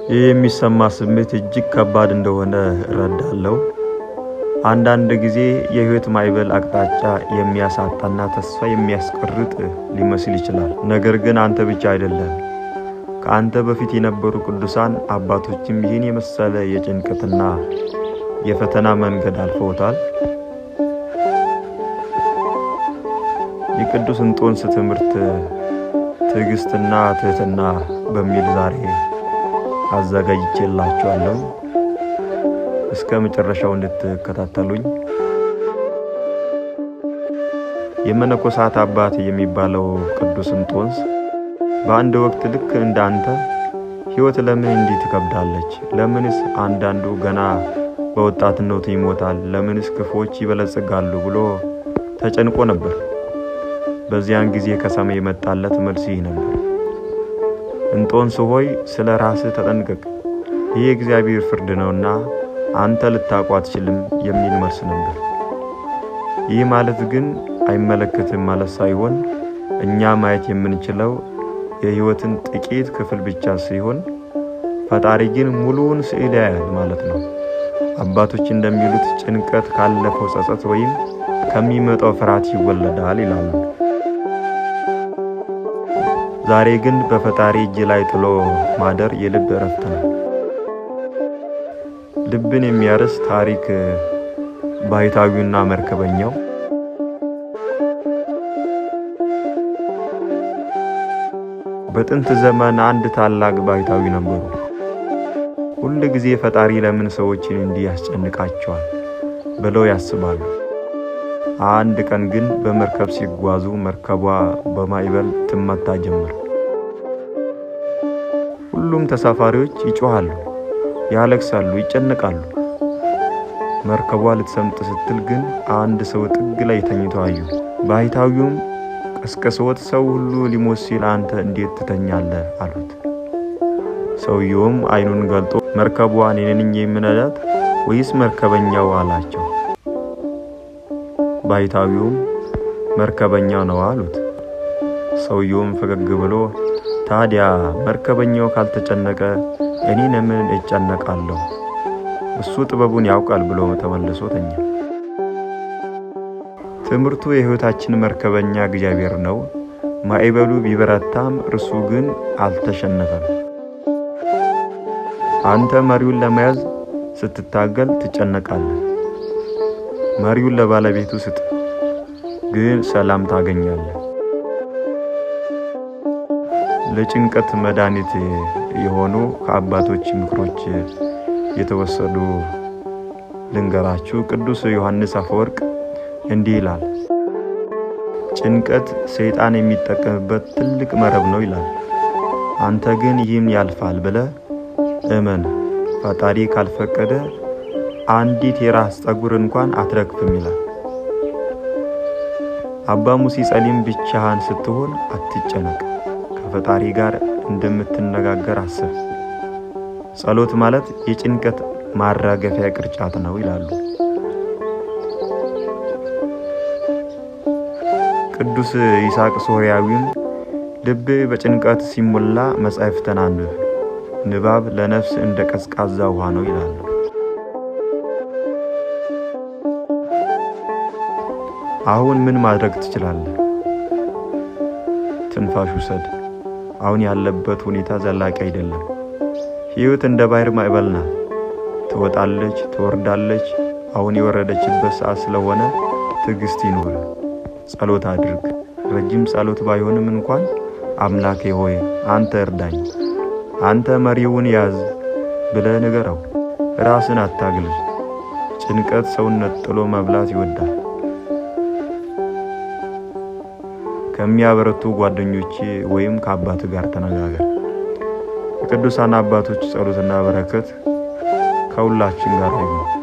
ይህ የሚሰማ ስሜት እጅግ ከባድ እንደሆነ እረዳለሁ። አንዳንድ ጊዜ የህይወት ማዕበል አቅጣጫ የሚያሳጣና ተስፋ የሚያስቆርጥ ሊመስል ይችላል። ነገር ግን አንተ ብቻ አይደለም። ከአንተ በፊት የነበሩ ቅዱሳን አባቶችም ይህን የመሰለ የጭንቀትና የፈተና መንገድ አልፈውታል። የቅዱስ እንጦንስ ትምህርት ትዕግስትና ትህትና በሚል ዛሬ አዘጋጅቼላችኋለሁ። እስከ መጨረሻው እንድትከታተሉኝ። የመነኮሳት አባት የሚባለው ቅዱስ እንጦንስ በአንድ ወቅት ልክ እንዳንተ ሕይወት ለምን እንዲህ ትከብዳለች? ለምንስ አንዳንዱ ገና በወጣትነቱ ይሞታል? ለምንስ ክፉዎች ይበለጽጋሉ? ብሎ ተጨንቆ ነበር። በዚያን ጊዜ ከሰማይ የመጣለት መልስ ይህ ነበር። እንጦንስ ሆይ ስለ ራስህ ተጠንቀቅ፣ ይህ የእግዚአብሔር ፍርድ ነውና አንተ ልታውቀው አትችልም የሚል መልስ ነበር። ይህ ማለት ግን አይመለከትም ማለት ሳይሆን እኛ ማየት የምንችለው የሕይወትን ጥቂት ክፍል ብቻ ሲሆን ፈጣሪ ግን ሙሉውን ስዕል ያያል ማለት ነው። አባቶች እንደሚሉት ጭንቀት ካለፈው ጸጸት ወይም ከሚመጣው ፍርሃት ይወለዳል ይላሉ። ዛሬ ግን በፈጣሪ እጅ ላይ ጥሎ ማደር የልብ እረፍት ነው። ልብን የሚያርስ ታሪክ ባሕታዊውና መርከበኛው። በጥንት ዘመን አንድ ታላቅ ባሕታዊ ነበሩ። ሁል ጊዜ ፈጣሪ ለምን ሰዎችን እንዲህ ያስጨንቃቸዋል ብለው ያስባሉ። አንድ ቀን ግን በመርከብ ሲጓዙ መርከቧ በማዕበል ትመታ ጀመር። ሁሉም ተሳፋሪዎች ይጮሃሉ፣ ያለቅሳሉ፣ ይጨነቃሉ። መርከቧ ልትሰምጥ ስትል ግን አንድ ሰው ጥግ ላይ ተኝቶ አዩ። ባሕታዊውም ቀስቅሰውት ሰው ሁሉ ሊሞት ሲል አንተ እንዴት ትተኛለህ? አሉት። ሰውየውም ዓይኑን ገልጦ መርከቧን እኔ ነኝ የምነዳት ወይስ መርከበኛው? አላቸው። ባሕታዊውም መርከበኛው ነው አሉት። ሰውየውም ፈገግ ብሎ ታዲያ መርከበኛው ካልተጨነቀ እኔ ለምን እጨነቃለሁ? እሱ ጥበቡን ያውቃል ብሎ ተመልሶ ተኛ። ትምህርቱ የሕይወታችን መርከበኛ እግዚአብሔር ነው። ማዕበሉ ቢበረታም እርሱ ግን አልተሸነፈም። አንተ መሪውን ለመያዝ ስትታገል ትጨነቃለህ። መሪውን ለባለቤቱ ስጥ፣ ግን ሰላም ታገኛለህ። ለጭንቀት መድኃኒት የሆኑ ከአባቶች ምክሮች የተወሰዱ ልንገራችሁ። ቅዱስ ዮሐንስ አፈወርቅ እንዲህ ይላል፣ ጭንቀት ሰይጣን የሚጠቀምበት ትልቅ መረብ ነው ይላል። አንተ ግን ይህም ያልፋል ብለህ እመን። ፈጣሪ ካልፈቀደ አንዲት የራስ ፀጉር እንኳን አትረግፍም ይላል። አባ ሙሴ ጸሊም ብቻህን ስትሆን አትጨነቅ፣ ከፈጣሪ ጋር እንደምትነጋገር አስብ። ጸሎት ማለት የጭንቀት ማራገፊያ ቅርጫት ነው ይላሉ። ቅዱስ ይስሐቅ ሶርያዊም ልብ በጭንቀት ሲሞላ መጻሕፍትን አንብብ፣ ንባብ ለነፍስ እንደ ቀዝቃዛ ውሃ ነው ይላሉ። አሁን ምን ማድረግ ትችላለህ? ትንፋሽ ውሰድ። አሁን ያለበት ሁኔታ ዘላቂ አይደለም። ሕይወት እንደ ባህር ማዕበል ናት። ትወጣለች፣ ትወርዳለች። አሁን የወረደችበት ሰዓት ስለሆነ ትዕግስት ይኑር። ጸሎት አድርግ። ረጅም ጸሎት ባይሆንም እንኳን አምላኬ ሆይ አንተ እርዳኝ፣ አንተ መሪውን ያዝ ብለህ ንገረው። ራስን አታግል። ጭንቀት ሰውነት ጥሎ መብላት ይወዳል። ከሚያበረቱ ጓደኞቼ ወይም ከአባት ጋር ተነጋገር። የቅዱሳን አባቶች ጸሎትና በረከት ከሁላችን ጋር ይሁን።